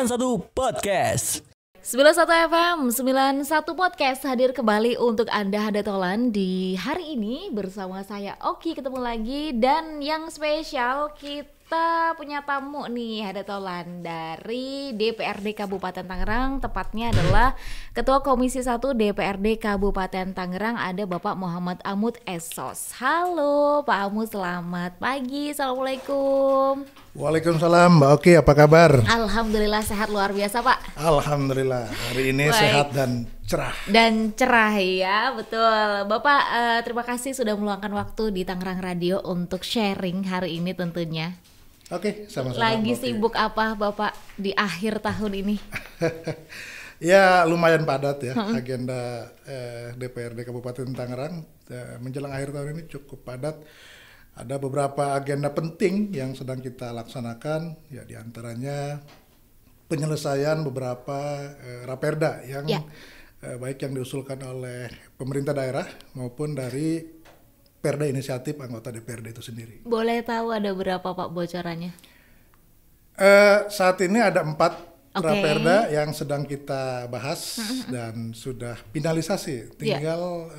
91 Podcast. 91 FM 91 Podcast hadir kembali untuk Anda Hadatolan di hari ini bersama saya Oki, ketemu lagi. Dan yang spesial kita punya tamu nih Hadatolan dari DPRD Kabupaten Tangerang. Tepatnya adalah Ketua Komisi 1 DPRD Kabupaten Tangerang, ada Bapak Muhammad Amut Esos. Halo Pak Amut, selamat pagi. Assalamualaikum. Waalaikumsalam Mbak Oki, apa kabar? Alhamdulillah sehat luar biasa Pak. Alhamdulillah, hari ini Baik. sehat dan cerah. Dan cerah ya, betul. Bapak terima kasih sudah meluangkan waktu di Tangerang Radio untuk sharing hari ini tentunya. Oke, sama-sama. Lagi Mbak Oki. sibuk apa Bapak di akhir tahun ini? Ya lumayan padat ya, agenda DPRD Kabupaten Tangerang menjelang akhir tahun ini cukup padat. Ada beberapa agenda penting yang sedang kita laksanakan, ya diantaranya penyelesaian beberapa raperda yang Ya. baik yang diusulkan oleh pemerintah daerah maupun dari perda inisiatif anggota DPRD itu sendiri. Boleh tahu ada berapa Pak bocorannya? Saat ini ada 4 Oke. raperda yang sedang kita bahas dan sudah finalisasi, tinggal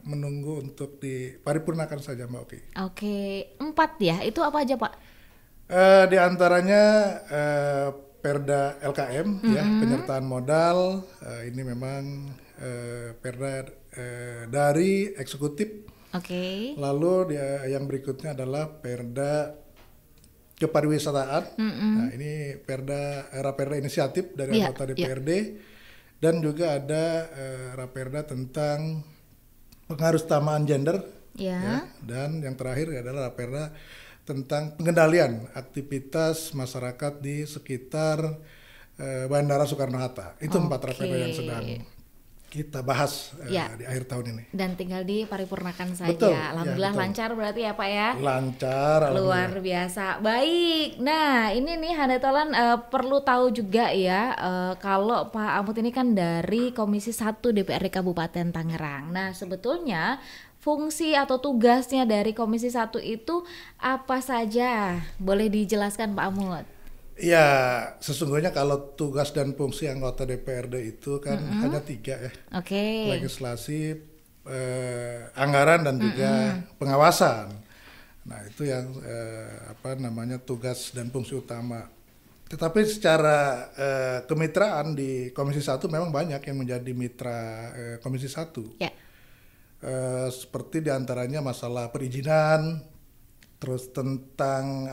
menunggu untuk diparipurnakan saja Mbak Oki. Oke, 4 ya. Itu apa aja Pak? Di antaranya perda LKM ya, penyertaan modal, ini memang perda dari eksekutif. Oke. Lalu yang berikutnya adalah perda kepariwisataan. Nah, ini raperda inisiatif dari Iya, anggota DPRD, dan juga ada raperda tentang pengaruh utamaan gender. Ya. Dan yang terakhir adalah raperda tentang pengendalian aktivitas masyarakat di sekitar Bandara Soekarno-Hatta. Itu 4 raperda yang sedang kita bahas Ya. di akhir tahun ini. Dan tinggal diparipurnakan saja. Betul, Alhamdulillah ya, betul. lancar berarti ya Pak ya. Lancar, Luar alhamdulillah. biasa. Baik. Nah, ini nih Hadatolan perlu tahu juga ya kalau Pak Amut ini kan dari Komisi 1 DPRD Kabupaten Tangerang. Nah, sebetulnya fungsi atau tugasnya dari Komisi 1 itu apa saja? Boleh dijelaskan Pak Amut? Ya, sesungguhnya kalau tugas dan fungsi anggota DPRD itu kan hanya 3 ya. Oke. Legislasi, anggaran, dan juga pengawasan. Nah, itu yang tugas dan fungsi utama. Tetapi secara kemitraan di Komisi 1 memang banyak yang menjadi mitra Komisi 1. Ya. Seperti diantaranya masalah perizinan, terus tentang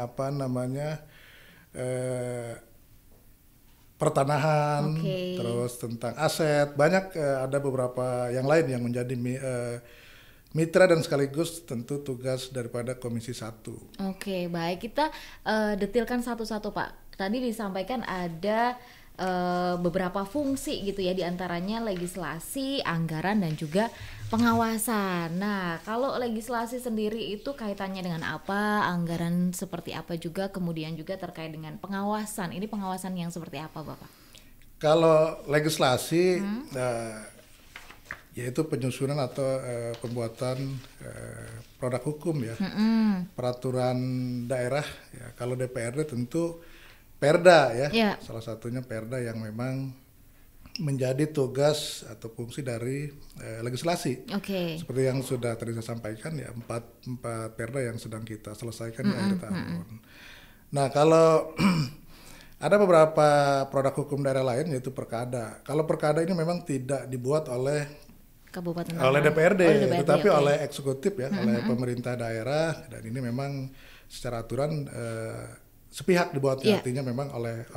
pertanahan, Oke. terus tentang aset, banyak ada beberapa yang lain yang menjadi mitra dan sekaligus tentu tugas daripada Komisi 1. Oke, baik. Kita detilkan satu-satu Pak. Tadi disampaikan ada beberapa fungsi gitu ya, diantaranya legislasi, anggaran, dan juga pengawasan. Nah, kalau legislasi sendiri itu kaitannya dengan apa, anggaran seperti apa juga, kemudian juga terkait dengan pengawasan. Ini pengawasan yang seperti apa Bapak? Kalau legislasi, yaitu penyusunan atau pembuatan produk hukum ya, peraturan daerah. Ya, kalau DPRD tentu perda ya, Ya. salah satunya perda yang memang menjadi tugas atau fungsi dari legislasi. Oke. Seperti yang sudah tadi saya sampaikan ya, 4 perda yang sedang kita selesaikan di akhir tahun. Nah, kalau ada beberapa produk hukum daerah lain yaitu perkada. Kalau perkada ini memang tidak dibuat oleh Kabupaten DPRD, Oh, DPRD, tetapi oke. oleh eksekutif ya, oleh pemerintah daerah, dan ini memang secara aturan sepihak dibuat, Iya. artinya memang oleh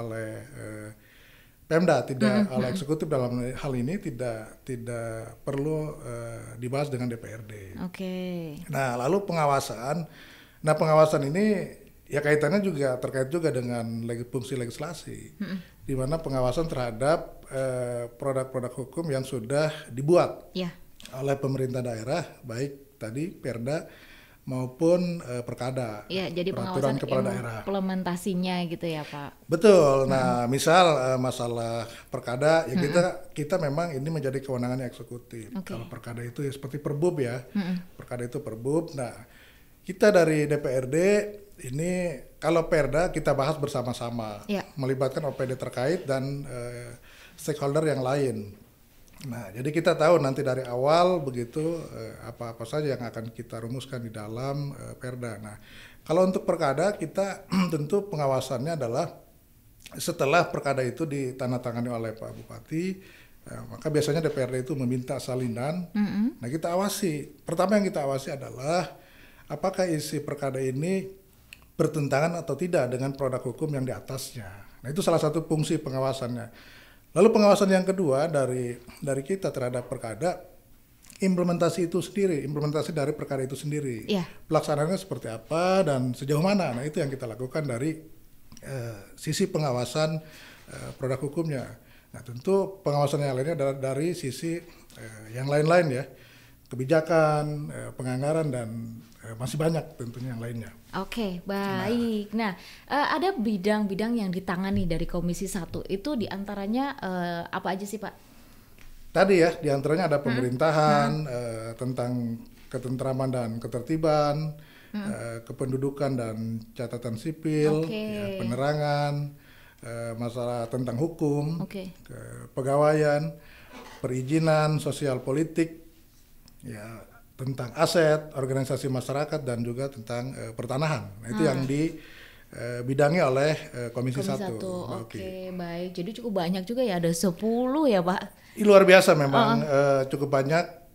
Pemda, tidak oleh eksekutif. Dalam hal ini tidak perlu dibahas dengan DPRD. Oke. Nah, lalu pengawasan. Nah, pengawasan ini ya kaitannya juga terkait juga dengan fungsi legislasi, di mana pengawasan terhadap produk-produk hukum yang sudah dibuat Ya. oleh pemerintah daerah, baik tadi perda maupun perkada, Ya, jadi peraturan pengawasan kepala daerah. implementasinya gitu ya Pak. Betul. Nah, misal masalah perkada ya, kita memang ini menjadi kewenangannya eksekutif. Oke. Kalau perkada itu ya seperti perbub ya. Perkada itu perbub. Nah, kita dari DPRD ini kalau Perda kita bahas bersama-sama, Ya. melibatkan OPD terkait dan stakeholder yang lain. Nah, jadi kita tahu nanti dari awal begitu apa-apa saja yang akan kita rumuskan di dalam Perda. Nah, kalau untuk perkada kita tentu pengawasannya adalah setelah perkada itu ditandatangani oleh Pak Bupati, maka biasanya DPRD itu meminta salinan. Nah, kita awasi. Pertama yang kita awasi adalah apakah isi perkada ini bertentangan atau tidak dengan produk hukum yang di atasnya. Nah, itu salah satu fungsi pengawasannya. Lalu pengawasan yang kedua dari kita terhadap perkada, implementasi itu sendiri, implementasi dari perkada itu sendiri. Yeah. Pelaksanaannya seperti apa dan sejauh mana. Nah, itu yang kita lakukan dari sisi pengawasan produk hukumnya. Nah, tentu pengawasan yang lainnya adalah dari sisi yang lain-lain ya, kebijakan, penganggaran dan masih banyak tentunya yang lainnya. Oke, baik. Nah, ada bidang-bidang yang ditangani dari Komisi 1 itu diantaranya apa aja sih Pak? Tadi ya, diantaranya ada pemerintahan, tentang ketentraman dan ketertiban, kependudukan dan catatan sipil, ya, penerangan, masalah tentang hukum, kepegawaian, perizinan, sosial politik, ya, tentang aset, organisasi masyarakat dan juga tentang pertanahan. Nah, itu yang dibidangi oleh Komisi 1. Oke, baik. Jadi cukup banyak juga ya, ada 10 ya, Pak. Luar biasa memang, cukup banyak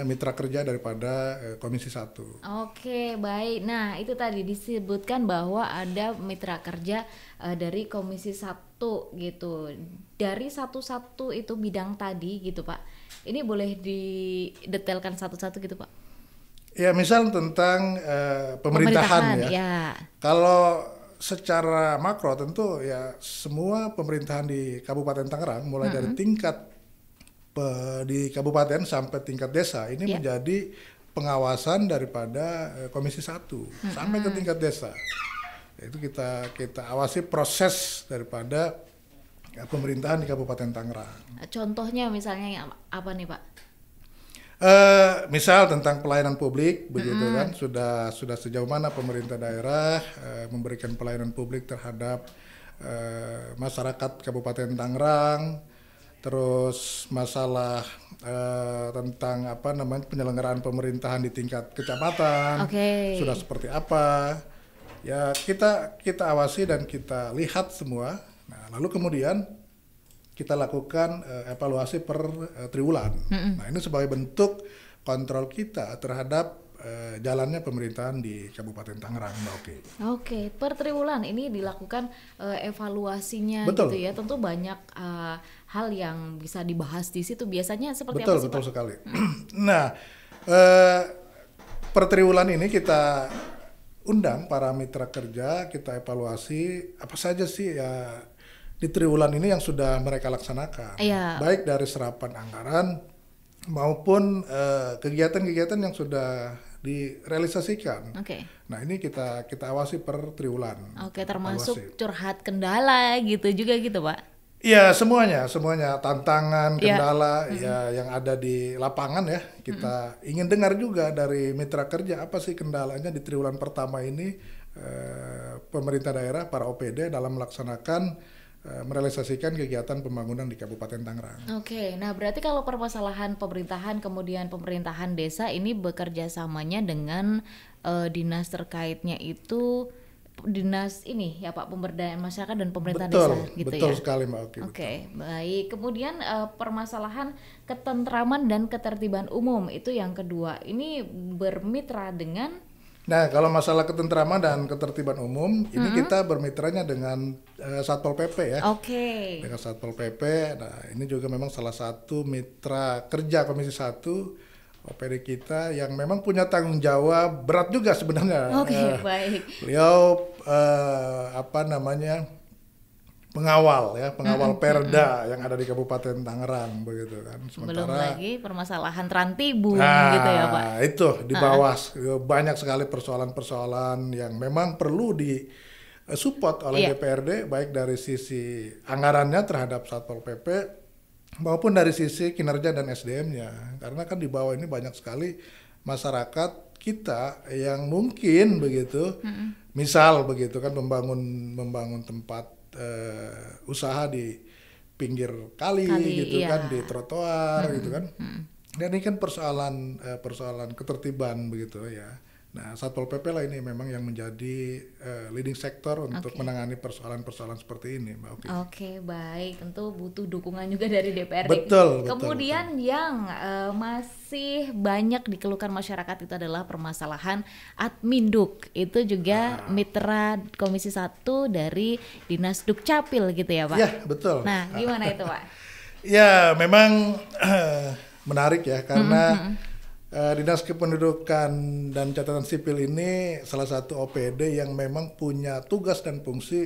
mitra kerja daripada Komisi 1. Oke, baik. Nah, itu tadi disebutkan bahwa ada mitra kerja dari Komisi 1 gitu. Dari satu-satu itu bidang tadi gitu, Pak. Ini boleh didetailkan satu-satu gitu, Pak? Ya, misal tentang pemerintahan ya. Kalau secara makro tentu ya semua pemerintahan di Kabupaten Tangerang mulai dari tingkat di kabupaten sampai tingkat desa ini menjadi pengawasan daripada Komisi 1 sampai ke tingkat desa. Itu kita awasi proses daripada pemerintahan di Kabupaten Tangerang. Contohnya misalnya apa nih Pak? Misal tentang pelayanan publik begitu kan, sudah sejauh mana pemerintah daerah memberikan pelayanan publik terhadap masyarakat Kabupaten Tangerang. Terus masalah tentang penyelenggaraan pemerintahan di tingkat kecamatan sudah seperti apa ya, kita awasi dan kita lihat semua. Nah, lalu kemudian kita lakukan evaluasi per triwulan. Nah, ini sebagai bentuk kontrol kita terhadap jalannya pemerintahan di Kabupaten Tangerang, Mbak Oki. Oke, per triwulan ini dilakukan evaluasinya. Betul. Gitu ya. Tentu banyak hal yang bisa dibahas di situ. Biasanya seperti apa sih, Pak? Betul sekali. Nah, per triwulan ini kita undang para mitra kerja, kita evaluasi apa saja sih ya di triwulan ini yang sudah mereka laksanakan, baik dari serapan anggaran maupun kegiatan-kegiatan yang sudah direalisasikan. Nah, ini kita awasi per triwulan. Termasuk curhat kendala gitu juga gitu, Pak? Iya, semuanya tantangan, kendala ya yang ada di lapangan ya. Kita ingin dengar juga dari mitra kerja apa sih kendalanya di triwulan pertama ini, pemerintah daerah, para OPD dalam melaksanakan merealisasikan kegiatan pembangunan di Kabupaten Tangerang. Oke, nah berarti kalau permasalahan pemerintahan kemudian pemerintahan desa ini bekerja samanya dengan dinas terkaitnya itu dinas ini ya Pak, pemberdayaan masyarakat dan pemerintah desa gitu ya. Betul sekali Mbak Oki. Oke, baik. Kemudian permasalahan ketentraman dan ketertiban umum itu yang kedua. Ini bermitra dengan. Nah, kalau masalah ketentraman dan ketertiban umum, ini kita bermitranya dengan Satpol PP ya. Dengan Satpol PP. Nah, ini juga memang salah satu mitra kerja Komisi 1 OPD kita yang memang punya tanggung jawab berat juga sebenarnya. Baik. Beliau pengawal Perda yang ada di Kabupaten Tangerang begitu kan. Belum lagi permasalahan Trantibun gitu ya Pak. Itu di bawah banyak sekali persoalan-persoalan yang memang perlu disupport oleh DPRD, baik dari sisi anggarannya terhadap Satpol PP maupun dari sisi kinerja dan SDM-nya. Karena kan di bawah ini banyak sekali masyarakat kita yang mungkin begitu, misal begitu kan membangun tempat usaha di pinggir kali gitu iya. kan, di trotoar gitu kan. Dan ini kan persoalan ketertiban begitu ya. Nah, Satpol PP lah ini memang yang menjadi leading sektor untuk menangani persoalan-persoalan seperti ini, Mbak Oki. Oke, baik. Tentu butuh dukungan juga dari DPRD. Betul. Kemudian yang masih banyak dikeluhkan masyarakat itu adalah permasalahan Adminduk. Itu juga mitra Komisi 1 dari Dinas Dukcapil gitu ya, Pak? Iya, betul. Nah, gimana itu, Pak? Ya, memang menarik ya, karena Dinas Kependudukan dan Catatan Sipil ini salah satu OPD yang memang punya tugas dan fungsi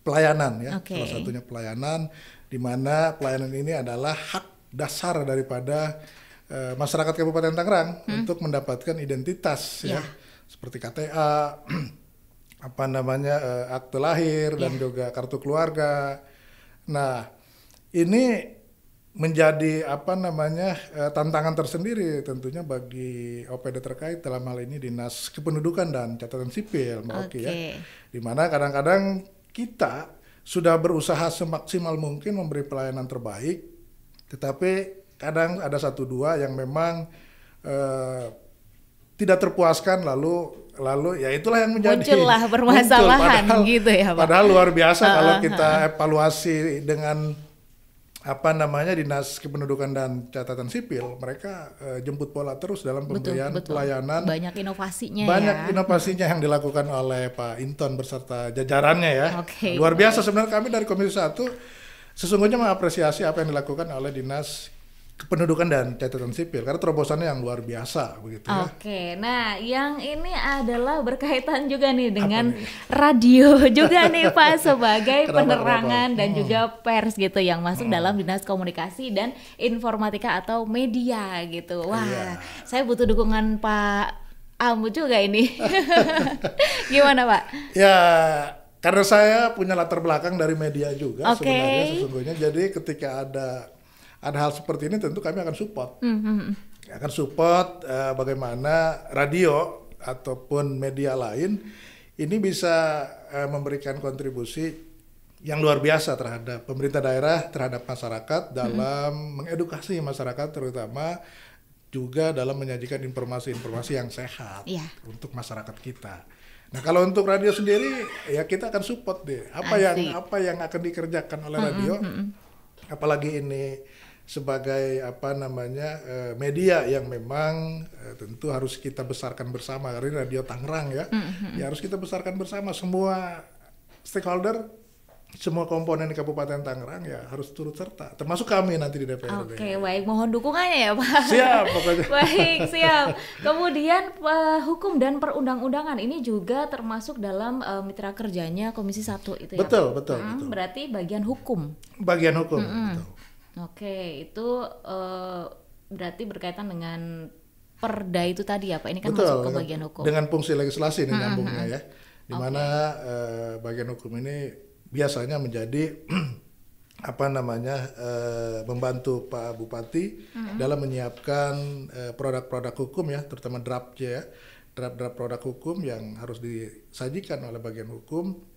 pelayanan ya. Salah satunya pelayanan, di mana pelayanan ini adalah hak dasar daripada masyarakat Kabupaten Tangerang untuk mendapatkan identitas ya, seperti KTA, akte lahir dan juga kartu keluarga. Nah, ini menjadi tantangan tersendiri tentunya bagi OPD terkait, dalam hal ini Dinas Kependudukan dan Catatan Sipil, Mbak Oki ya. Dimana kadang-kadang kita sudah berusaha semaksimal mungkin memberi pelayanan terbaik, tetapi kadang ada 1-2 yang memang tidak terpuaskan, lalu ya itulah yang menjadi muncullah permasalahan gitu ya, Pak. Padahal luar biasa kalau kita evaluasi dengan Dinas Kependudukan dan Catatan Sipil, mereka jemput bola terus dalam pemberian pelayanan. Banyak inovasinya inovasinya yang dilakukan oleh Pak Inton beserta jajarannya ya. Luar biasa sebenarnya. Kami dari Komisi 1 sesungguhnya mengapresiasi apa yang dilakukan oleh Dinas Kependudukan dan Catatan Sipil, karena terobosannya yang luar biasa begitu ya. Nah yang ini adalah berkaitan juga nih dengan radio juga nih Pak, sebagai penerangan dan juga pers gitu yang masuk dalam Dinas Komunikasi dan Informatika atau media gitu. Wah, saya butuh dukungan Pak Ambu juga ini. Gimana Pak? Ya, karena saya punya latar belakang dari media juga sebenarnya sesungguhnya, jadi ketika ada hal seperti ini tentu kami akan support. Akan support bagaimana radio ataupun media lain ini bisa memberikan kontribusi yang luar biasa terhadap pemerintah daerah, terhadap masyarakat dalam mengedukasi masyarakat, terutama juga dalam menyajikan informasi-informasi yang sehat untuk masyarakat kita. Nah, kalau untuk radio sendiri ya kita akan support deh apa yang akan dikerjakan oleh radio, apalagi ini sebagai media yang memang tentu harus kita besarkan bersama. Karena Radio Tangerang ya harus kita besarkan bersama, semua stakeholder, semua komponen di Kabupaten Tangerang ya harus turut serta, termasuk kami nanti di DPRD. Baik, mohon dukungannya ya Pak. Siap pokoknya. Baik, siap. Kemudian hukum dan perundang-undangan ini juga termasuk dalam mitra kerjanya Komisi 1 itu ya. Betul. Berarti bagian hukum. Betul. Itu berarti berkaitan dengan perda itu tadi ya Pak, ini kan masuk ke bagian hukum. Dengan fungsi legislasi ini nyambungnya ya, di mana bagian hukum ini biasanya menjadi membantu Pak Bupati dalam menyiapkan produk-produk hukum ya, terutama draft produk hukum yang harus disajikan oleh bagian hukum.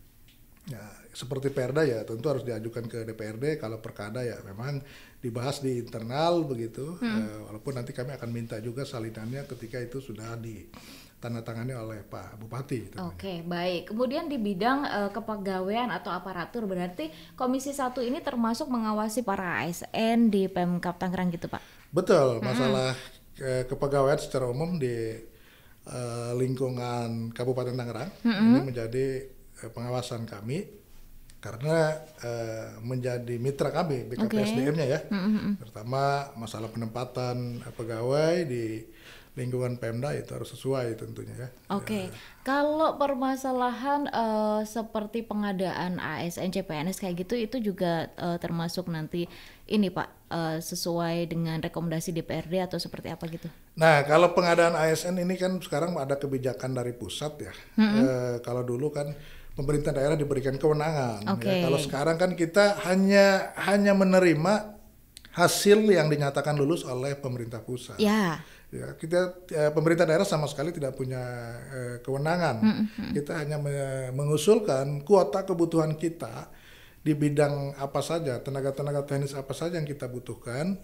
Ya, seperti perda ya tentu harus diajukan ke DPRD. Kalau perkada ya memang dibahas di internal begitu. Walaupun nanti kami akan minta juga salinannya ketika itu sudah ditandatangani oleh Pak Bupati. Baik. Kemudian di bidang kepegawaian atau aparatur, berarti Komisi 1 ini termasuk mengawasi para ASN di Pemkab Tangerang gitu Pak? Betul. Masalah kepegawaian secara umum di lingkungan Kabupaten Tangerang ini menjadi pengawasan kami, karena menjadi mitra kami BKPSDM-nya ya, terutama masalah penempatan pegawai di lingkungan Pemda itu harus sesuai tentunya ya. Kalau permasalahan seperti pengadaan ASN CPNS kayak gitu, itu juga termasuk nanti ini Pak, sesuai dengan rekomendasi DPRD atau seperti apa gitu? Nah, kalau pengadaan ASN ini kan sekarang ada kebijakan dari pusat ya. Kalau dulu kan pemerintah daerah diberikan kewenangan. Ya. Kalau sekarang kan kita hanya menerima hasil yang dinyatakan lulus oleh pemerintah pusat. Ya. Ya, kita pemerintah daerah sama sekali tidak punya kewenangan. Kita hanya mengusulkan kuota kebutuhan kita di bidang apa saja, tenaga-tenaga teknis apa saja yang kita butuhkan.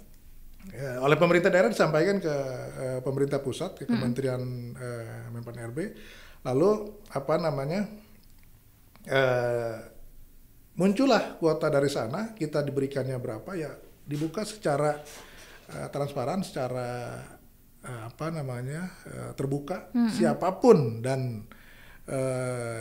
Ya, oleh pemerintah daerah disampaikan ke pemerintah pusat, ke Kementerian Menpan RB. Lalu apa namanya? Muncullah kuota dari sana, kita diberikannya berapa ya dibuka secara transparan, secara terbuka, siapapun dan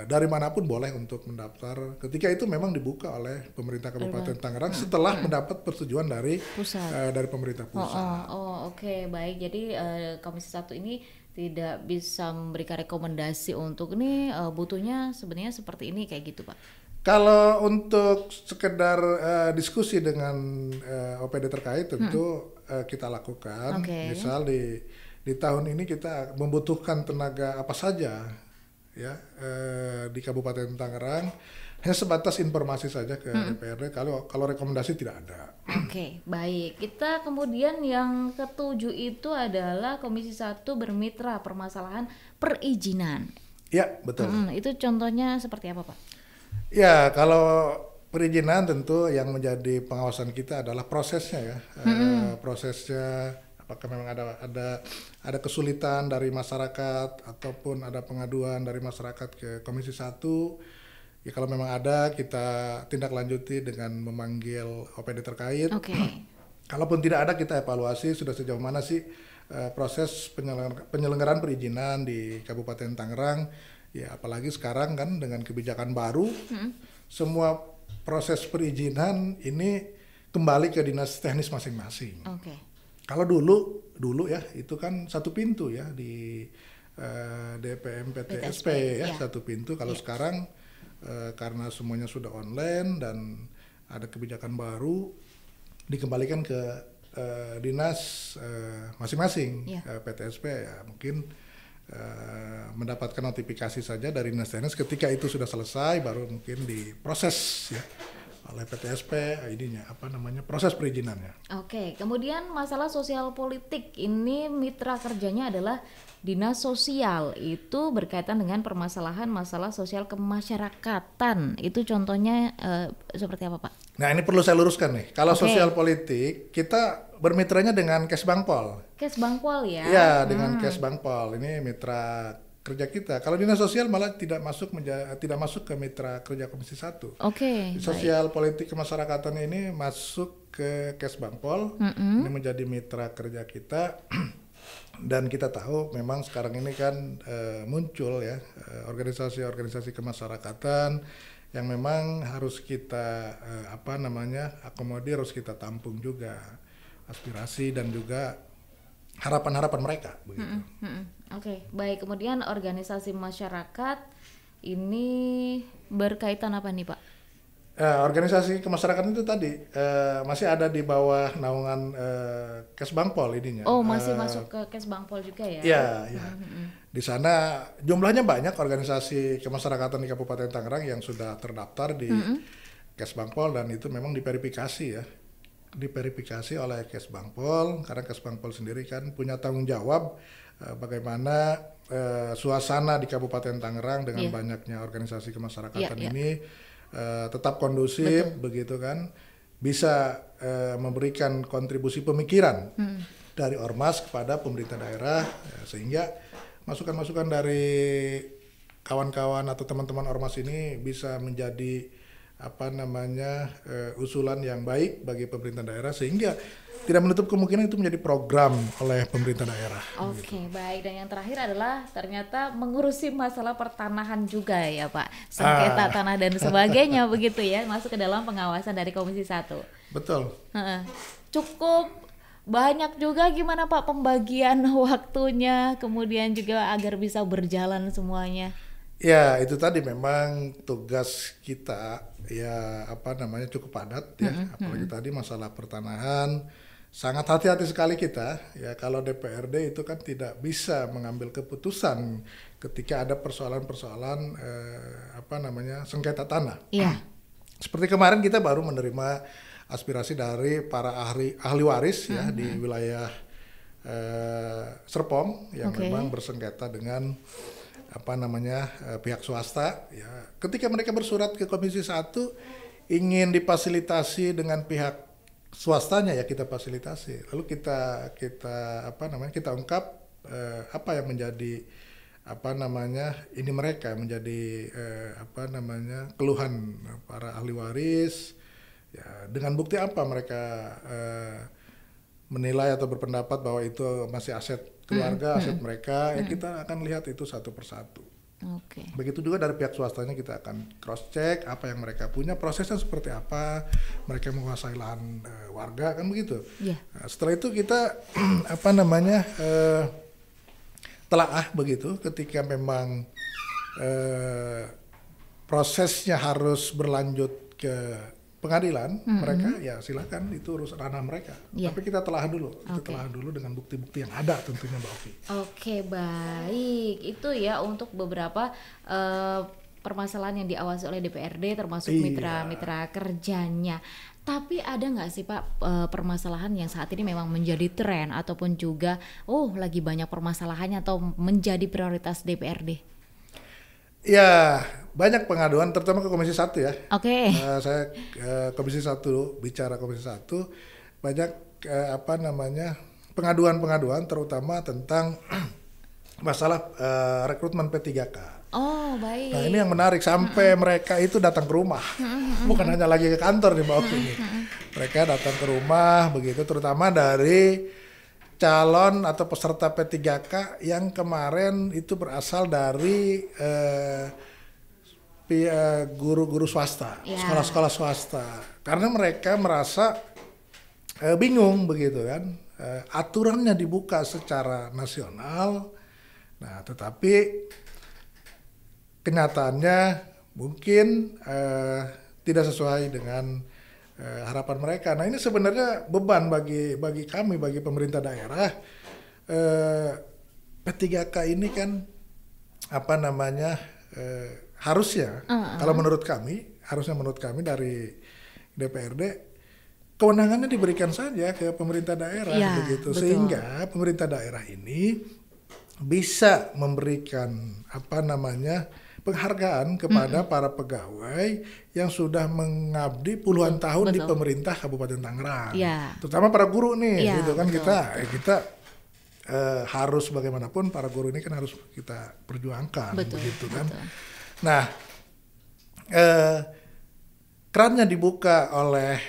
dari manapun boleh untuk mendaftar. Ketika itu memang dibuka oleh pemerintah Kabupaten Tangerang setelah mendapat persetujuan dari pusat. Dari pemerintah pusat. Oke, baik. Jadi Komisi 1 ini tidak bisa memberikan rekomendasi untuk ini butuhnya sebenarnya seperti ini kayak gitu, Pak. Kalau untuk sekedar diskusi dengan OPD terkait tentu kita lakukan. Misal di tahun ini kita membutuhkan tenaga apa saja ya di Kabupaten Tangerang, hanya sebatas informasi saja ke DPRD. Kalau rekomendasi tidak ada. Oke, baik. Kita kemudian yang ketujuh itu adalah Komisi 1 bermitra permasalahan perizinan. Ya, betul. Itu contohnya seperti apa, Pak? Ya, kalau perizinan tentu yang menjadi pengawasan kita adalah prosesnya ya. Prosesnya apakah memang ada kesulitan dari masyarakat ataupun ada pengaduan dari masyarakat ke Komisi 1. Ya kalau memang ada, kita tindak lanjuti dengan memanggil OPD terkait. Kalaupun tidak ada, kita evaluasi sudah sejauh mana sih proses penyelenggaraan perizinan di Kabupaten Tangerang. Ya apalagi sekarang kan dengan kebijakan baru, semua proses perizinan ini kembali ke dinas teknis masing-masing. Kalau dulu ya itu kan satu pintu ya di DPM PTSP ya, satu pintu. Kalau sekarang karena semuanya sudah online dan ada kebijakan baru, dikembalikan ke dinas masing-masing. PTSP ya mungkin mendapatkan notifikasi saja dari dinas teknis. Ketika itu sudah selesai baru mungkin diproses ya oleh PTSP proses perizinannya. Kemudian masalah sosial politik ini mitra kerjanya adalah Dinas Sosial, itu berkaitan dengan permasalahan masalah sosial kemasyarakatan. Itu contohnya seperti apa, Pak? Nah ini perlu saya luruskan nih. Kalau sosial politik kita bermitranya dengan Kesbangpol. Kesbangpol ya? Iya, dengan Kesbangpol. Ini mitra kerja kita. Kalau dinas sosial malah tidak masuk ke mitra kerja Komisi 1. Sosial politik kemasyarakatan ini masuk ke Kesbangpol. Ini menjadi mitra kerja kita. Dan kita tahu memang sekarang ini kan muncul ya organisasi-organisasi kemasyarakatan yang memang harus kita akomodir, harus kita tampung juga aspirasi dan juga harapan-harapan mereka begitu. Baik. Kemudian organisasi masyarakat ini berkaitan apa nih, Pak? Organisasi kemasyarakatan itu tadi masih ada di bawah naungan Kesbangpol ininya. Masih masuk ke Kesbangpol juga ya? Iya. Di sana jumlahnya banyak organisasi kemasyarakatan di Kabupaten Tangerang yang sudah terdaftar di Kesbangpol dan itu memang diverifikasi oleh Kesbangpol karena Kesbangpol sendiri kan punya tanggung jawab bagaimana suasana di Kabupaten Tangerang dengan banyaknya organisasi kemasyarakatan ini tetap kondusif begitu kan, bisa memberikan kontribusi pemikiran dari ormas kepada pemerintah daerah sehingga masukan-masukan dari kawan-kawan atau teman-teman ormas ini bisa menjadi usulan yang baik bagi pemerintah daerah sehingga tidak menutup kemungkinan itu menjadi program oleh pemerintah daerah. Baik. Dan yang terakhir adalah ternyata mengurusi masalah pertanahan juga ya, Pak. Sengketa tanah dan sebagainya begitu ya, masuk ke dalam pengawasan dari Komisi 1. Betul. Cukup banyak juga gimana Pak pembagian waktunya, kemudian juga agar bisa berjalan semuanya. Ya, itu tadi memang tugas kita ya cukup padat ya, apalagi tadi masalah pertanahan sangat hati-hati sekali kita ya. Kalau DPRD itu kan tidak bisa mengambil keputusan ketika ada persoalan-persoalan sengketa tanah. Seperti kemarin kita baru menerima aspirasi dari para ahli waris ya di wilayah Serpong yang memang bersengketa dengan pihak swasta ya. Ketika mereka bersurat ke Komisi 1 ingin difasilitasi dengan pihak swastanya, ya kita fasilitasi. Lalu kita ungkap apa yang menjadi ini mereka menjadi keluhan para ahli waris ya, dengan bukti apa mereka menilai atau berpendapat bahwa itu masih aset keluarga, aset mereka, ya kita akan lihat itu satu persatu. Begitu juga dari pihak swastanya, kita akan cross check apa yang mereka punya, prosesnya seperti apa, mereka menguasai lahan warga, kan begitu. Nah, setelah itu kita telaah begitu, ketika memang prosesnya harus berlanjut ke pengadilan, mereka ya silakan, itu urusan ranah mereka. Tapi kita telah dulu dengan bukti-bukti yang ada tentunya, Mbak Oki. Oke, baik. Itu ya untuk beberapa permasalahan yang diawasi oleh DPRD, termasuk mitra-mitra kerjanya. Tapi ada nggak sih Pak permasalahan yang saat ini memang menjadi tren ataupun juga lagi banyak permasalahannya atau menjadi prioritas DPRD? Ya, banyak pengaduan terutama ke Komisi 1 ya. Saya Komisi 1 bicara Komisi 1 banyak pengaduan terutama tentang masalah rekrutmen P3K. Baik. Nah, ini yang menarik, sampai mereka itu datang ke rumah. Bukan hanya lagi ke kantor di bawah ini. Mereka datang ke rumah begitu, terutama dari calon atau peserta P3K yang kemarin itu berasal dari guru-guru swasta, sekolah-sekolah swasta. Karena mereka merasa bingung begitu kan. Aturannya dibuka secara nasional. Nah, tetapi kenyataannya mungkin tidak sesuai dengan harapan mereka. Nah, ini sebenarnya beban bagi kami, bagi pemerintah daerah. P3K ini kan harusnya kalau menurut kami dari DPRD, kewenangannya diberikan saja ke pemerintah daerah begitu. Betul. Sehingga pemerintah daerah ini bisa memberikan penghargaan kepada para pegawai yang sudah mengabdi puluhan tahun di pemerintah Kabupaten Tangerang, terutama para guru nih, gitu kan. Kita harus bagaimanapun para guru ini kan harus kita perjuangkan, begitu kan. Nah, kerannya dibuka oleh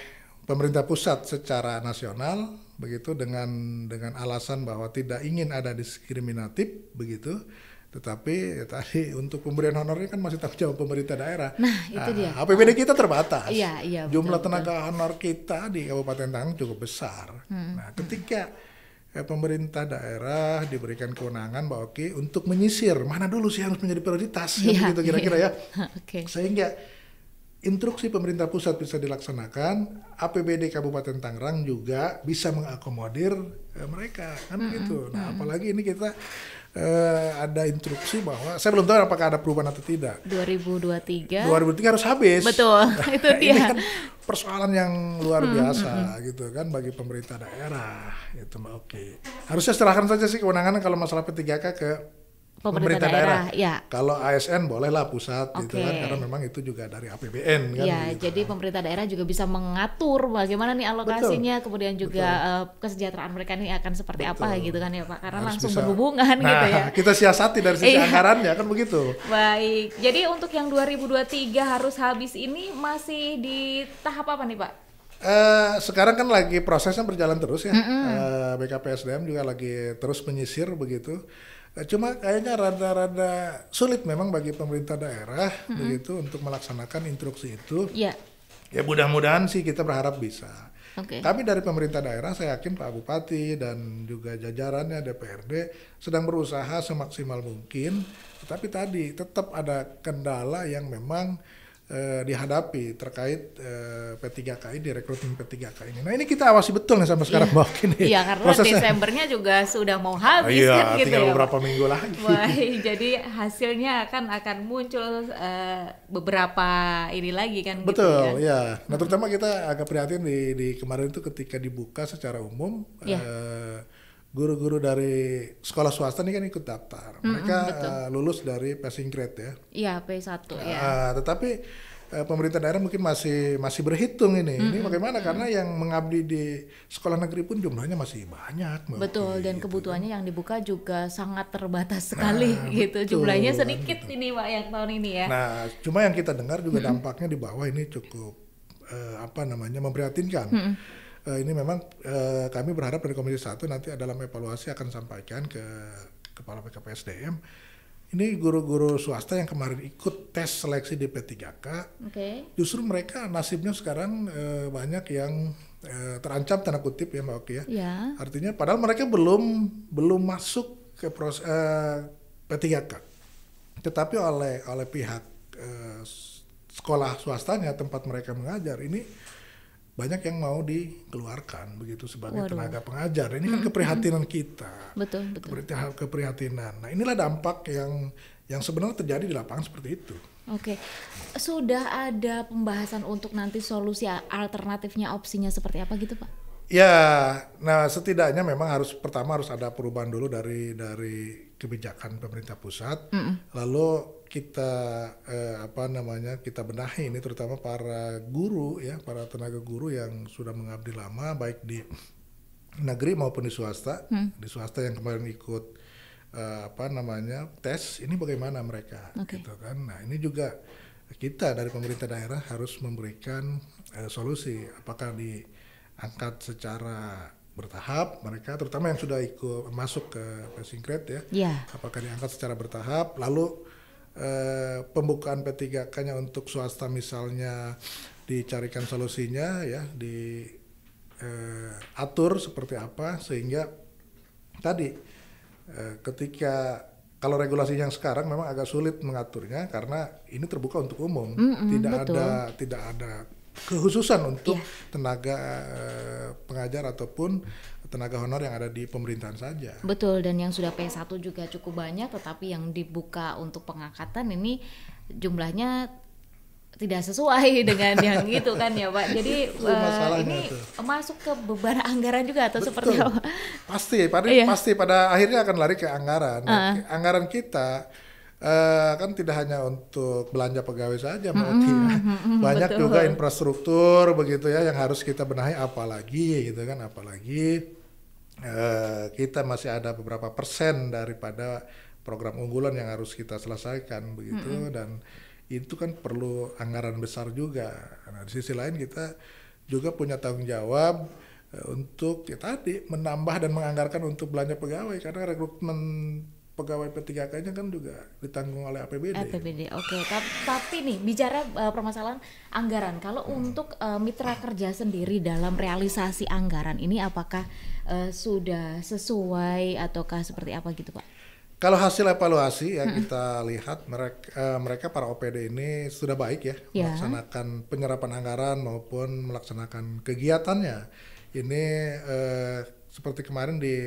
pemerintah pusat secara nasional, begitu, dengan alasan bahwa tidak ingin ada diskriminatif, begitu. Tetapi tadi untuk pemberian honornya kan masih tanggung jawab pemerintah daerah. Nah, itu dia. APBD kita terbatas. Jumlah betul, tenaga honor kita di Kabupaten Tangerang cukup besar. Nah, ketika pemerintah daerah diberikan kewenangan bahwa untuk menyisir mana dulu sih harus menjadi prioritas, begitu kira-kira ya. Sehingga instruksi pemerintah pusat bisa dilaksanakan, APBD Kabupaten Tangerang juga bisa mengakomodir mereka, kan begitu. Nah, apalagi ini kita ada instruksi bahwa saya belum tahu apakah ada perubahan atau tidak. 2023 harus habis. Betul, itu dia. Ini kan persoalan yang luar biasa gitu kan bagi pemerintah daerah. Itu Mbak Oki. Harusnya serahkan saja sih kewenangan kalau masalah P3K ke pemerintah daerah. Kalau ASN bolehlah pusat gitu kan, karena memang itu juga dari APBN kan. Gitu. Jadi pemerintah daerah juga bisa mengatur bagaimana nih alokasinya, kemudian juga kesejahteraan mereka ini akan seperti apa gitu kan ya Pak, karena harus langsung berhubungan gitu ya. Kita siasati dari sisi anggarannya kan begitu. Baik, jadi untuk yang 2023 harus habis ini masih di tahap apa nih Pak? Sekarang kan lagi prosesnya berjalan terus ya. BKPSDM juga lagi terus menyisir begitu. Cuma kayaknya rada-rada sulit memang bagi pemerintah daerah begitu untuk melaksanakan instruksi itu. Ya mudah-mudahan sih kita berharap bisa. Kami dari pemerintah daerah, saya yakin Pak Bupati dan juga jajarannya DPRD sedang berusaha semaksimal mungkin. Tetapi tadi tetap ada kendala yang memang dihadapi terkait P3K ini, rekrutmen P3K ini. Nah ini kita awasi betul nih sampai sekarang bahwa ini Iya, karena prosesnya. Desembernya juga sudah mau habis Iya, kan gitu tinggal ya. beberapa Pak? minggu lagi. Baik, jadi hasilnya akan muncul beberapa ini lagi kan gitu Betul, ya. ya. Nah terutama kita agak prihatin di kemarin itu ketika dibuka secara umum, Iya. guru-guru dari sekolah swasta ini kan ikut daftar. Mereka betul. lulus dari passing grade ya. Iya, P1 ya. Tetapi pemerintah daerah mungkin masih berhitung ini. Ini bagaimana? Karena yang mengabdi di sekolah negeri pun jumlahnya masih banyak. Mbak Betul, Oki, dan gitu. kebutuhannya yang dibuka juga sangat terbatas sekali gitu. betul, Jumlahnya kan sedikit gitu. ini Pak yang tahun ini ya. Nah, cuma yang kita dengar juga dampaknya di bawah ini cukup memprihatinkan. Ini memang kami berharap dari Komisi 1 nanti dalam evaluasi akan sampaikan ke Kepala PKPSDM. Ini guru-guru swasta yang kemarin ikut tes seleksi di P3K, Oke. justru mereka nasibnya sekarang banyak yang terancam tanda kutip ya Mbak Oki ya. Ya. Artinya padahal mereka belum masuk ke P3K, tetapi oleh pihak sekolah swastanya tempat mereka mengajar ini banyak yang mau dikeluarkan begitu sebagai Waduh. tenaga pengajar. Ini kan keprihatinan kita. Betul. Keprihatinan. Nah, inilah dampak yang sebenarnya terjadi di lapangan seperti itu. Oke. Sudah ada pembahasan untuk nanti solusi alternatifnya, opsinya seperti apa gitu Pak? Ya, nah setidaknya memang pertama harus ada perubahan dulu dari kebijakan pemerintah pusat. Lalu kita kita benahi ini terutama para guru ya, para tenaga guru yang sudah mengabdi lama baik di negeri maupun di swasta. Di swasta yang kemarin ikut tes ini bagaimana mereka gitu kan. Nah, ini juga kita dari pemerintah daerah harus memberikan solusi, apakah diangkat secara bertahap mereka terutama yang sudah ikut masuk ke passing grade ya. Apakah diangkat secara bertahap, lalu pembukaan P3K-nya untuk swasta misalnya dicarikan solusinya ya, diatur seperti apa sehingga tadi ketika kalau regulasi yang sekarang memang agak sulit mengaturnya karena ini terbuka untuk umum, tidak ada kekhususan untuk tenaga pengajar ataupun tenaga honor yang ada di pemerintahan saja. Betul, dan yang sudah P1 juga cukup banyak, tetapi yang dibuka untuk pengangkatan ini jumlahnya tidak sesuai dengan yang itu kan ya Pak. Jadi ini masuk ke beban anggaran juga atau seperti apa? Pasti pada akhirnya akan lari ke anggaran. Anggaran kita kan tidak hanya untuk belanja pegawai saja Mbak Oti ya. Banyak juga infrastruktur begitu ya yang harus kita benahi, apalagi kita masih ada beberapa persen daripada program unggulan yang harus kita selesaikan begitu, dan itu kan perlu anggaran besar juga. Nah, di sisi lain kita juga punya tanggung jawab untuk tadi menambah dan menganggarkan untuk belanja pegawai karena rekrutmen pegawai P3K-nya kan juga ditanggung oleh APBD. Oke. Tapi nih bicara permasalahan anggaran, kalau untuk mitra kerja sendiri dalam realisasi anggaran ini apakah sudah sesuai ataukah seperti apa gitu Pak? Kalau hasil evaluasi yang kita lihat mereka para OPD ini sudah baik ya melaksanakan penyerapan anggaran maupun melaksanakan kegiatannya. Ini seperti kemarin di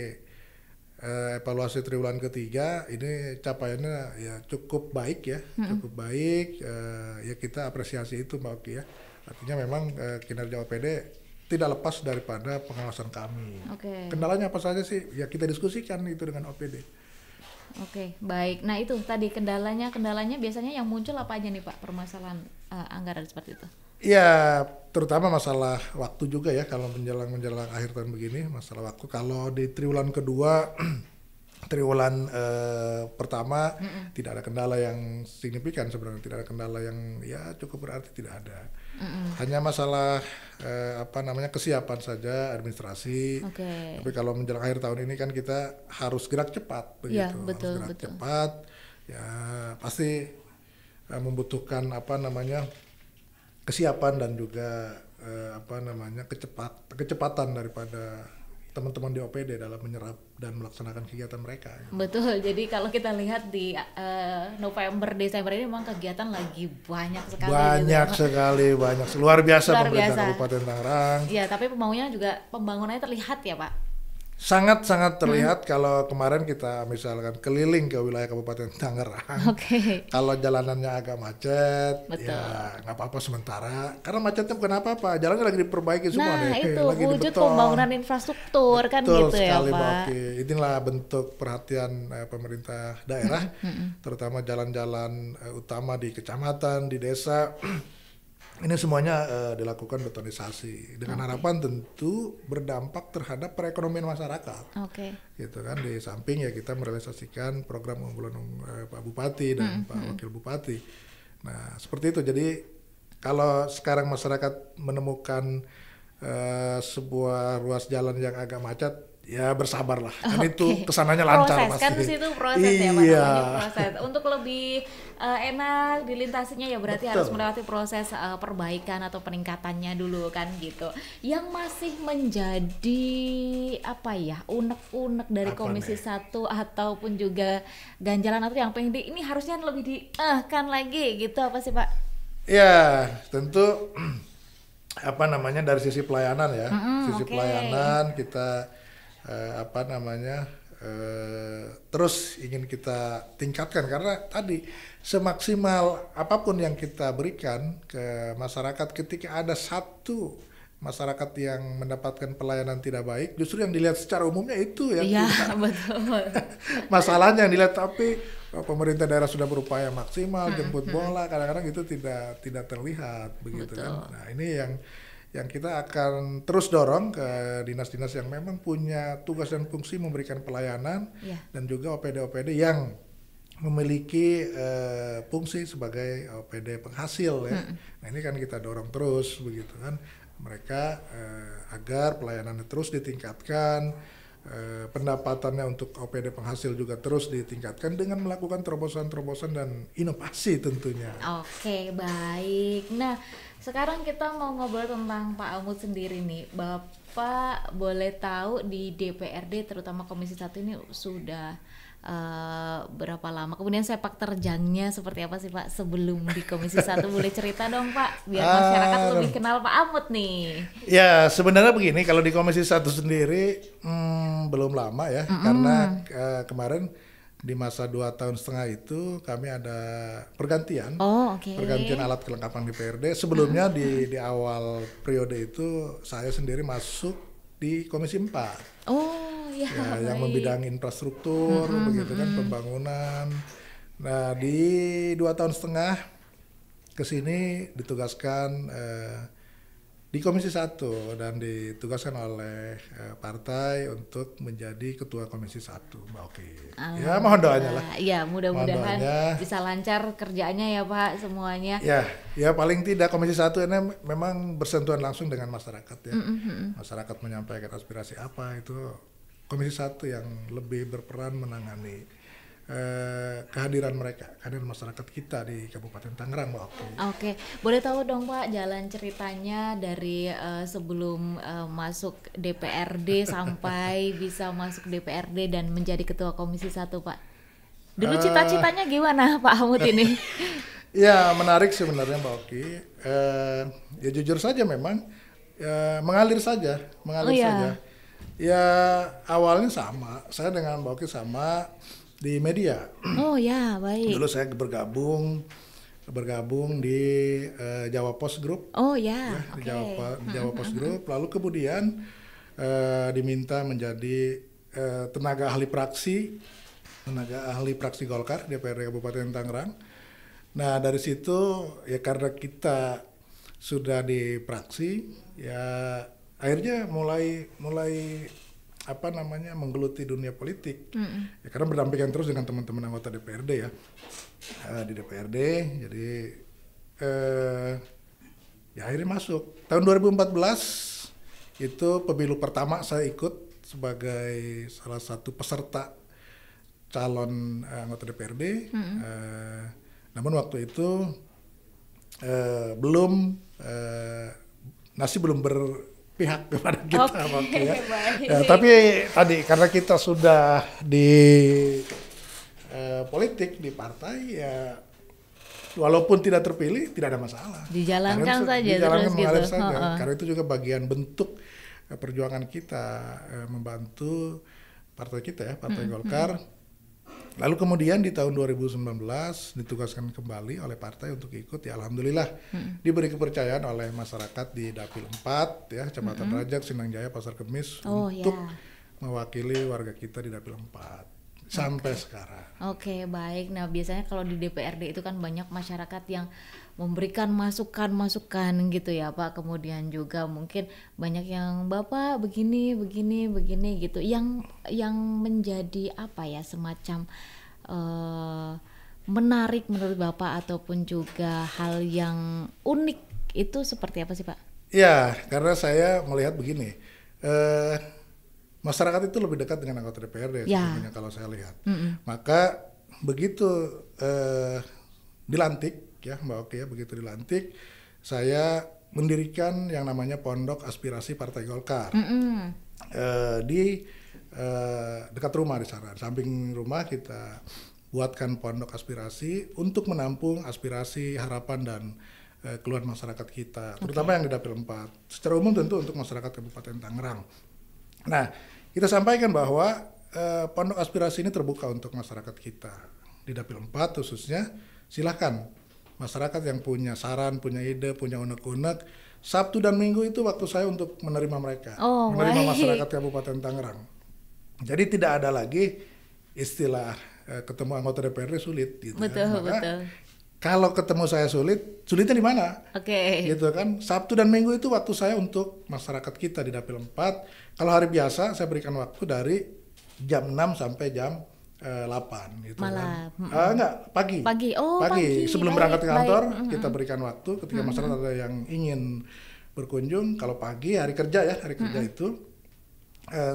evaluasi triwulan ketiga ini capaiannya ya cukup baik ya, cukup baik. Ya kita apresiasi itu Mbak Oki ya. Artinya memang kinerja OPD tidak lepas daripada pengawasan kami. Kendalanya apa saja sih? Ya kita diskusikan itu dengan OPD. Oke, baik. Nah itu tadi kendalanya biasanya yang muncul apa aja nih Pak, permasalahan anggaran seperti itu? Ya terutama masalah waktu juga ya, kalau menjelang akhir tahun begini masalah waktu. Kalau di triwulan kedua, triwulan pertama tidak ada kendala yang signifikan sebenarnya, tidak ada kendala yang ya cukup berarti, tidak ada. Hanya masalah kesiapan saja administrasi. Tapi kalau menjelang akhir tahun ini kan kita harus gerak cepat begitu. Betul. Cepat. Ya pasti membutuhkan kesiapan dan juga kecepatan daripada teman-teman di OPD dalam menyerap dan melaksanakan kegiatan mereka. Betul, jadi kalau kita lihat di November, Desember ini memang kegiatan lagi banyak sekali. Banyak gitu. sekali, luar biasa Luar pemerintah biasa. Kabupaten Tangerang. Ya, tapi pembangunannya terlihat ya Pak. Sangat-sangat terlihat kalau kemarin kita misalkan keliling ke wilayah Kabupaten Tangerang. Oke. Kalau jalanannya agak macet, Betul. ya nggak apa-apa sementara. Karena macetnya bukan apa-apa, jalannya lagi diperbaiki semua Nah, deh. itu Lagi wujud dibeton. pembangunan infrastruktur kan Betul gitu ya sekali, Mbak Pak. Oki. Inilah bentuk perhatian pemerintah daerah, terutama jalan-jalan utama di kecamatan, di desa. Ini semuanya dilakukan betonisasi dengan harapan tentu berdampak terhadap perekonomian masyarakat. Oke. Gitu kan, di samping ya kita merealisasikan program unggulan Pak Bupati dan Pak Wakil Bupati. Nah, seperti itu. Jadi kalau sekarang masyarakat menemukan sebuah ruas jalan yang agak macet, ya bersabarlah. Kan itu kesananya lancar proses, pasti. kan di situ proses ya Pak, Iya. namanya proses. Untuk lebih enak dilintasinya ya berarti harus melewati proses perbaikan atau peningkatannya dulu kan gitu. Yang masih menjadi apa ya, unek-unek dari Apa Komisi nih? 1 ataupun juga ganjalan atau yang pengen ini harusnya lebih kan lagi gitu, apa sih Pak? Ya, tentu apa namanya dari sisi pelayanan ya. Sisi oke. pelayanan kita terus ingin kita tingkatkan karena tadi semaksimal apapun yang kita berikan ke masyarakat, ketika ada satu masyarakat yang mendapatkan pelayanan tidak baik, justru yang dilihat secara umumnya itu ya. Iya, betul. Masalahnya yang dilihat, tapi pemerintah daerah sudah berupaya maksimal jemput bola, kadang-kadang itu tidak terlihat begitu. Betul. Kan. Nah, ini yang kita akan terus dorong ke dinas-dinas yang memang punya tugas dan fungsi memberikan pelayanan, Iya. dan juga OPD-OPD yang memiliki fungsi sebagai OPD penghasil ya. Nah, ini kan kita dorong terus begitu kan, mereka agar pelayanannya terus ditingkatkan, pendapatannya untuk OPD penghasil juga terus ditingkatkan dengan melakukan terobosan-terobosan dan inovasi tentunya. Oke, baik. Nah, sekarang kita mau ngobrol tentang Pak Amut sendiri nih. Bapak boleh tahu di DPRD terutama Komisi 1 ini sudah berapa lama? Kemudian sepak terjangnya seperti apa sih Pak sebelum di Komisi 1? Boleh cerita dong Pak, biar masyarakat lebih kenal Pak Amut nih. Ya, sebenarnya begini, kalau di Komisi 1 sendiri belum lama ya, karena kemarin di masa 2,5 tahun itu kami ada pergantian. Oh, oke. Pergantian alat kelengkapan DPRD. Sebelumnya di awal periode itu saya sendiri masuk di Komisi 4. Oh, ya. Ya, yang baik. membidangi infrastruktur begitu kan, pembangunan. Nah, di 2,5 tahun ke sini ditugaskan di Komisi 1 dan ditugaskan oleh partai untuk menjadi ketua Komisi 1, Mbak Oki. Ya, mohon doanya lah. Ya, mudah-mudahan Mohon doanya. bisa lancar kerjaannya ya Pak semuanya. Ya paling tidak Komisi 1 ini memang bersentuhan langsung dengan masyarakat ya. Masyarakat menyampaikan aspirasi apa, itu Komisi 1 yang lebih berperan menangani kehadiran masyarakat kita di Kabupaten Tangerang, Mbak Oki. Oke, boleh tahu dong Pak jalan ceritanya dari sebelum masuk DPRD sampai bisa masuk DPRD dan menjadi ketua Komisi 1 Pak. Dulu cita-citanya gimana Pak Amut ini? Ya menarik sebenarnya Mbak Oki. Ya jujur saja memang mengalir saja. Iya. Ya awalnya sama, saya dengan Mbak Oki sama di media. Oh ya, baik. Dulu saya bergabung di Jawa Post Group. Oh ya, Di oke. Jawa Post Group. Lalu kemudian diminta menjadi tenaga ahli praksi Golkar DPRD Kabupaten Tangerang. Nah dari situ ya karena kita sudah di praksi, ya akhirnya mulai menggeluti dunia politik. Ya, karena berdampingan terus dengan teman-teman anggota DPRD ya, di DPRD. Jadi ya akhirnya masuk. Tahun 2014 itu pemilu pertama saya ikut sebagai salah satu peserta calon anggota DPRD. Namun waktu itu nasi belum pihak kepada kita. Oke, ya. baik. Ya, tapi tadi karena kita sudah di politik di partai ya, walaupun tidak terpilih tidak ada masalah. Dijalankan saja dijalankan terus mengalir gitu. saja. Karena itu juga bagian bentuk perjuangan kita membantu partai kita ya, Partai Golkar. Lalu kemudian di tahun 2019 ditugaskan kembali oleh partai untuk ikut, ya alhamdulillah diberi kepercayaan oleh masyarakat di Dapil 4 ya, Kecamatan Rajak, Sindang Jaya, Pasar Kemis untuk mewakili warga kita di Dapil 4 sampai sekarang. Oke, baik. Nah, biasanya kalau di DPRD itu kan banyak masyarakat yang memberikan masukan-masukan gitu ya, Pak. Kemudian juga mungkin banyak yang Bapak begini gitu. Yang menjadi apa ya, semacam menarik menurut Bapak ataupun juga hal yang unik itu seperti apa sih, Pak? Ya, karena saya melihat begini. Masyarakat itu lebih dekat dengan anggota DPRD sebenarnya kalau saya lihat. Maka begitu dilantik ya Mbak Oki ya, begitu dilantik saya mendirikan yang namanya Pondok Aspirasi Partai Golkar di dekat rumah di sana. Samping rumah kita buatkan Pondok Aspirasi untuk menampung aspirasi, harapan dan keluhan masyarakat kita, terutama yang di Dapil 4. Secara umum tentu untuk masyarakat Kabupaten Tangerang. Nah, kita sampaikan bahwa Pondok Aspirasi ini terbuka untuk masyarakat kita di Dapil 4 khususnya. Silakan masyarakat yang punya saran, punya ide, punya unek-unek, Sabtu dan Minggu itu waktu saya untuk menerima mereka, menerima masyarakat Kabupaten Tangerang. Jadi tidak ada lagi istilah ketemu anggota DPRD sulit gitu. Betul, Maka, betul. kalau ketemu saya sulitnya di mana? Oke. Gitu kan. Sabtu dan Minggu itu waktu saya untuk masyarakat kita di Dapil 4. Kalau hari biasa saya berikan waktu dari jam 6 sampai jam 8 gitu malam. Kan. Enggak, pagi. Pagi. Sebelum berangkat ke kantor kita berikan waktu ketika masyarakat ada yang ingin berkunjung. Kalau pagi hari kerja ya, hari kerja itu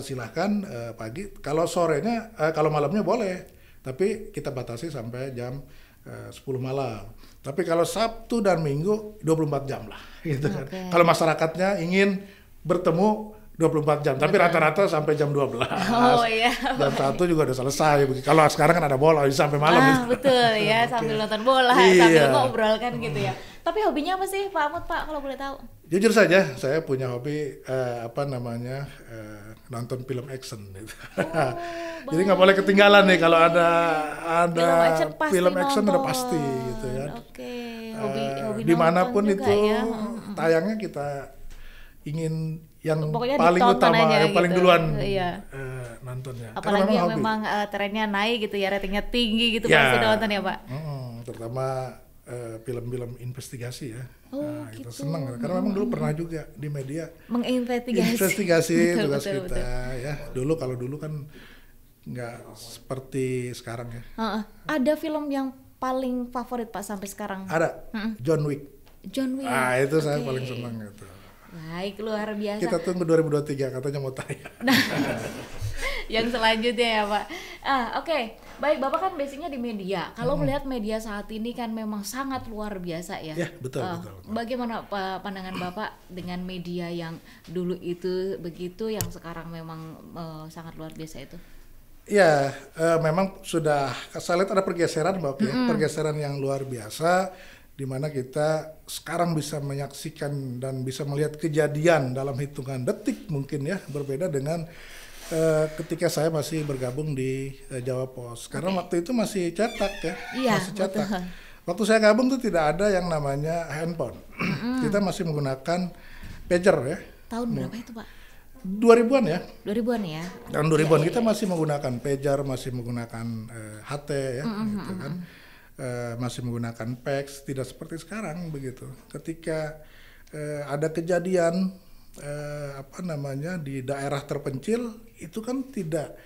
silahkan pagi. Kalau sorenya, kalau malamnya boleh. Tapi kita batasi sampai jam 10 malam. Tapi kalau Sabtu dan Minggu 24 jam lah gitu kan. Kalau masyarakatnya ingin bertemu 24 jam, tapi rata-rata sampai jam 12. Oh iya. Jam 1 juga udah selesai. Kalau sekarang kan ada bola bisa sampai malam gitu. Betul ya, sambil nonton bola, sambil ngobrol kan gitu ya. Tapi hobinya apa sih Pak Ahmad, Pak, kalau boleh tahu? Jujur saja, saya punya hobi nonton film action gitu. Jadi nggak boleh ketinggalan nih kalau ada film action udah pasti gitu ya. Hobi dimanapun juga itu ya. Tayangnya kita ingin yang pokoknya paling utama, yang paling gitu. duluan nontonnya. Apalagi yang memang trennya naik gitu ya, ratingnya tinggi gitu pasti nonton ya Pak. Terutama film-film investigasi ya. Kita senang karena memang dulu pernah juga di media menginvestigasi tugas kita ya. Dulu kan nggak seperti sekarang ya. Ada film yang paling favorit Pak sampai sekarang? Ada. John Wick. Itu saya paling senang gitu. Baik, luar biasa. Kita tunggu 2023 katanya mau tayang. Yang selanjutnya ya Pak. Oke. Baik, Bapak kan basicnya di media. Kalau melihat media saat ini kan memang sangat luar biasa ya. Ya, betul. Bagaimana pandangan Bapak dengan media yang dulu itu begitu, yang sekarang memang sangat luar biasa itu? Ya, memang sudah saya lihat ada pergeseran Mbak, pergeseran yang luar biasa, di mana kita sekarang bisa menyaksikan dan bisa melihat kejadian dalam hitungan detik mungkin ya, berbeda dengan ketika saya masih bergabung di Jawa Pos. Karena waktu itu masih cetak ya, masih cetak. Betul. Waktu saya gabung tuh tidak ada yang namanya handphone. Kita masih menggunakan pager ya. Tahun berapa itu Pak? 2000-an ya. 2000-an ya. Tahun 2000-an kita masih menggunakan pager, masih menggunakan HT ya, gitu kan. Masih menggunakan fax, tidak seperti sekarang begitu. Ketika ada kejadian di daerah terpencil itu kan tidak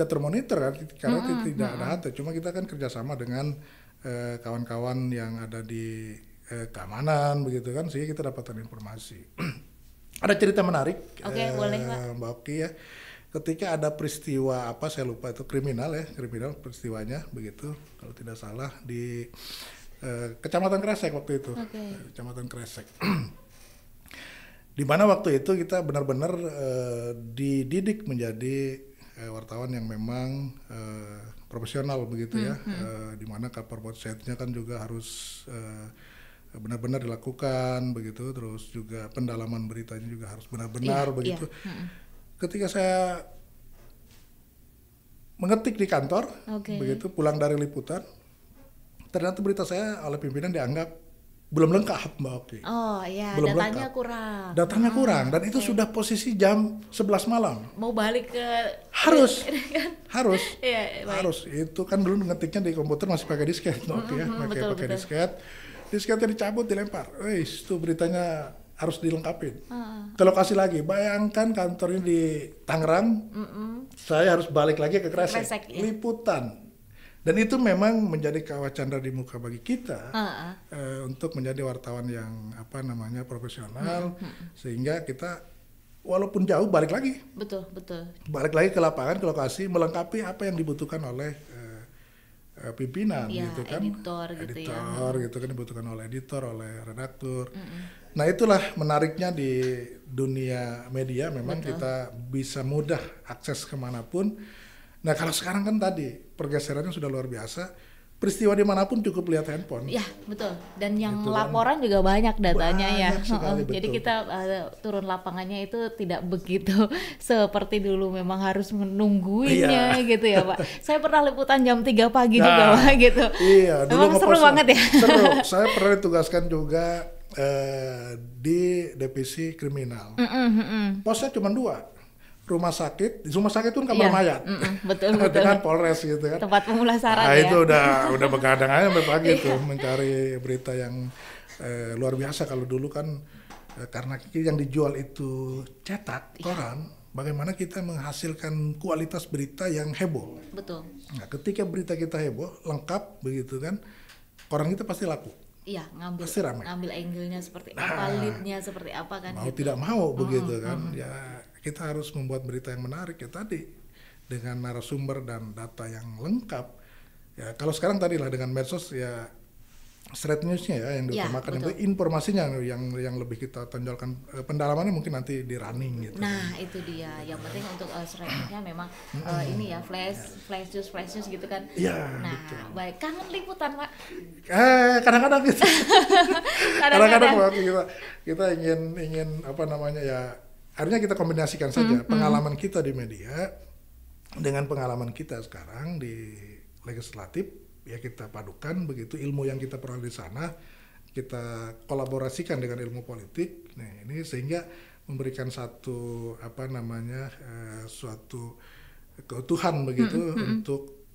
termonitor kan, karena tidak ada HT. Cuma kita kan kerjasama dengan kawan-kawan yang ada di keamanan begitu kan, sehingga kita dapatkan informasi. Ada cerita menarik, boleh, Pak. Mbak Oki ya. Ketika ada peristiwa saya lupa itu kriminal peristiwanya begitu, kalau tidak salah di Kecamatan Kresek waktu itu. Kecamatan Kresek. Di mana waktu itu kita benar-benar dididik menjadi wartawan yang memang profesional begitu ya. Di mana cover website-nya kan juga harus benar-benar dilakukan begitu, terus juga pendalaman beritanya juga harus benar-benar begitu. Ketika saya mengetik di kantor begitu, pulang dari liputan, ternyata berita saya oleh pimpinan dianggap belum lengkap, Mbak Oki. Oh iya, belum datanya lengkap. kurang. Datanya kurang, dan itu sudah posisi jam 11 malam. Mau balik ke Harus. Iya, harus. Itu kan dulu ngetiknya di komputer masih pakai disket, Mbak Oki ya, pakai disket. Disketnya dicabut, dilempar. Itu beritanya harus dilengkapin. Ke lokasi lagi. Bayangkan kantor ini di Tangerang, saya harus balik lagi ke Kresek, ya. liputan. Dan itu memang menjadi kawah candra di muka bagi kita untuk menjadi wartawan yang profesional, sehingga kita walaupun jauh balik lagi. Betul. Balik lagi ke lapangan, ke lokasi, melengkapi apa yang dibutuhkan oleh pimpinan ya, gitu kan. Editor gitu kan, dibutuhkan oleh editor, oleh redaktur. Nah, itulah menariknya di dunia media, memang kita bisa mudah akses kemanapun. Nah, kalau sekarang kan tadi pergeserannya sudah luar biasa, peristiwa dimanapun cukup lihat handphone. Ya, betul. Dan yang gitu laporan juga banyak datanya banyak sekali, jadi kita turun lapangannya itu tidak begitu seperti dulu, memang harus menungguinya gitu ya Pak. Saya pernah liputan jam 3 pagi juga Pak gitu. Iya, dulu memang seru banget ya. Seru. Saya pernah ditugaskan juga di divisi kriminal. Posnya cuma 2. Rumah sakit itu kan kamar mayat. Betul. Dengan Polres gitu kan. Tempat pemulasaran ya. Itu udah begadang aja sampai pagi tuh mencari berita yang luar biasa. Kalau dulu kan karena yang dijual itu cetak, koran, bagaimana kita menghasilkan kualitas berita yang heboh. Betul. Nah, ketika berita kita heboh, lengkap begitu kan, koran kita pasti laku. Iya, ngambil angle-nya seperti apa, lead-nya seperti apa kan. Mau tidak mau begitu kan. Ya, kita harus membuat berita yang menarik ya tadi, dengan narasumber dan data yang lengkap. Ya, kalau sekarang tadi lah dengan medsos ya, straight news-nya ya yang diutamakan, itu informasinya yang lebih kita tonjolkan. Pendalamannya mungkin nanti di running gitu. Nah, itu dia. Yang penting untuk straight news-nya memang ini ya flash news gitu kan. Iya, nah, betul. Baik. Kangen liputan, Pak? Kadang-kadang gitu. Kadang-kadang kita ingin akhirnya kita kombinasikan saja pengalaman kita di media dengan pengalaman kita sekarang di legislatif, ya kita padukan begitu, ilmu yang kita peroleh di sana kita kolaborasikan dengan ilmu politik. Nah, ini sehingga memberikan suatu suatu keutuhan begitu untuk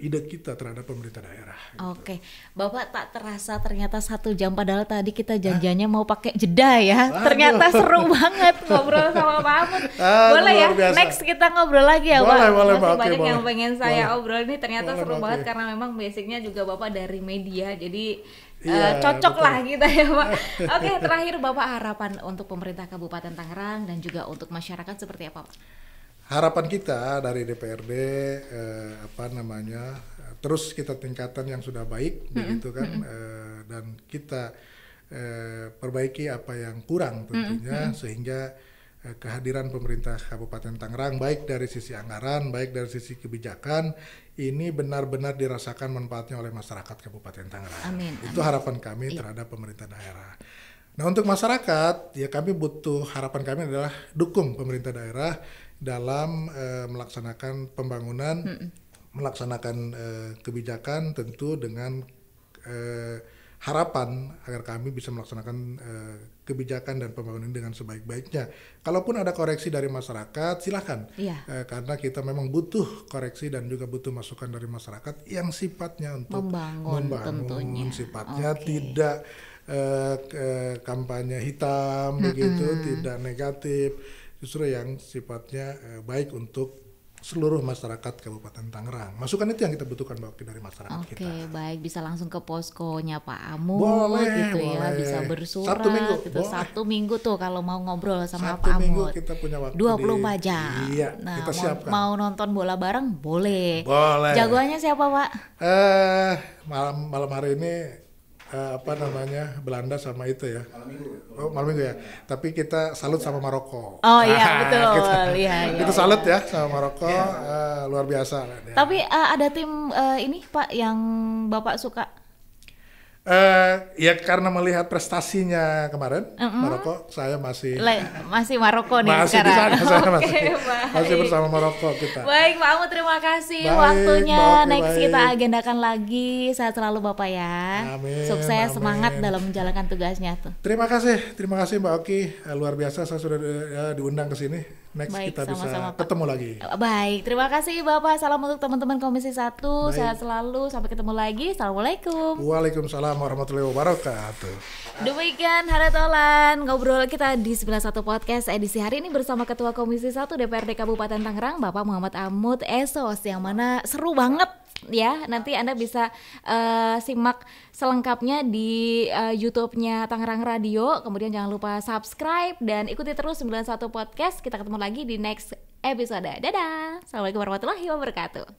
ide kita terhadap pemerintah daerah. Oke, Bapak tak terasa ternyata 1 jam, padahal tadi kita janjiannya mau pakai jeda ya. Ternyata seru banget ngobrol sama Pak Ahmad. Boleh ya, biasa. Next kita ngobrol lagi ya Pak. Masih banyak yang pengen saya obrol nih, ternyata seru banget karena memang basicnya juga Bapak dari media, jadi cocok lah kita ya Pak. Oke, terakhir Bapak, harapan untuk pemerintah Kabupaten Tangerang dan juga untuk masyarakat seperti apa Pak? Harapan kita dari DPRD terus kita tingkatkan yang sudah baik begitu kan, dan kita perbaiki apa yang kurang tentunya, sehingga kehadiran pemerintah Kabupaten Tangerang baik dari sisi anggaran, baik dari sisi kebijakan ini benar-benar dirasakan manfaatnya oleh masyarakat Kabupaten Tangerang. Amin. Itu harapan kami terhadap pemerintah daerah. Nah, untuk masyarakat ya harapan kami adalah dukung pemerintah daerah dalam melaksanakan pembangunan, melaksanakan kebijakan, tentu dengan harapan agar kami bisa melaksanakan kebijakan dan pembangunan dengan sebaik-baiknya. Kalaupun ada koreksi dari masyarakat, silakan. Karena kita memang butuh koreksi dan juga butuh masukan dari masyarakat yang sifatnya untuk membangun tentunya. Sifatnya tidak kampanye hitam begitu, tidak negatif. Justru yang sifatnya baik untuk seluruh masyarakat Kabupaten Tangerang. Masukan itu yang kita butuhkan dari masyarakat kita. Oke, baik, bisa langsung ke poskonya Pak Amut gitu ya, bisa bersurat gitu. Sabtu Minggu tuh kalau mau ngobrol sama Pak Amut. Kita punya waktu 24 jam. Iya, nah, kita siapkan. Mau nonton bola bareng boleh. Boleh. Jagoannya siapa Pak? Malam hari ini apa namanya Belanda sama itu ya. Malam minggu ya. Tapi kita salut sama Maroko. Oh iya betul. Iya. Kita salut ya sama Maroko, luar biasa. Tapi ada tim ini Pak yang Bapak suka? Ya karena melihat prestasinya kemarin, Maroko, saya masih Maroko nih masih sekarang. di sana, saya Oke, masih bersama Maroko kita. Baik, Pak Amut, terima kasih Baik, waktunya. Mbak Oki, Next baik. kita agendakan lagi. Sehat selalu Bapak ya. Amin, Sukses, amin. semangat dalam menjalankan tugasnya tuh. Terima kasih Mbak Oki, luar biasa saya sudah diundang ke sini. Next Baik, kita bisa sama-sama, Pak. ketemu lagi. Baik, terima kasih Bapak. Salam untuk teman-teman Komisi 1. Baik. Sehat selalu. Sampai ketemu lagi. Assalamualaikum. Waalaikumsalam warahmatullahi wabarakatuh. Demikian Hadatolan ngobrol kita di 91 Podcast edisi hari ini bersama Ketua Komisi 1 DPRD Kabupaten Tangerang Bapak Muhammad Amut Esos, yang mana seru banget ya. Nanti Anda bisa simak selengkapnya di YouTube-nya Tangerang Radio. Kemudian jangan lupa subscribe dan ikuti terus 91 Podcast. Kita ketemu lagi di next episode. Dadah. Assalamualaikum warahmatullahi wabarakatuh.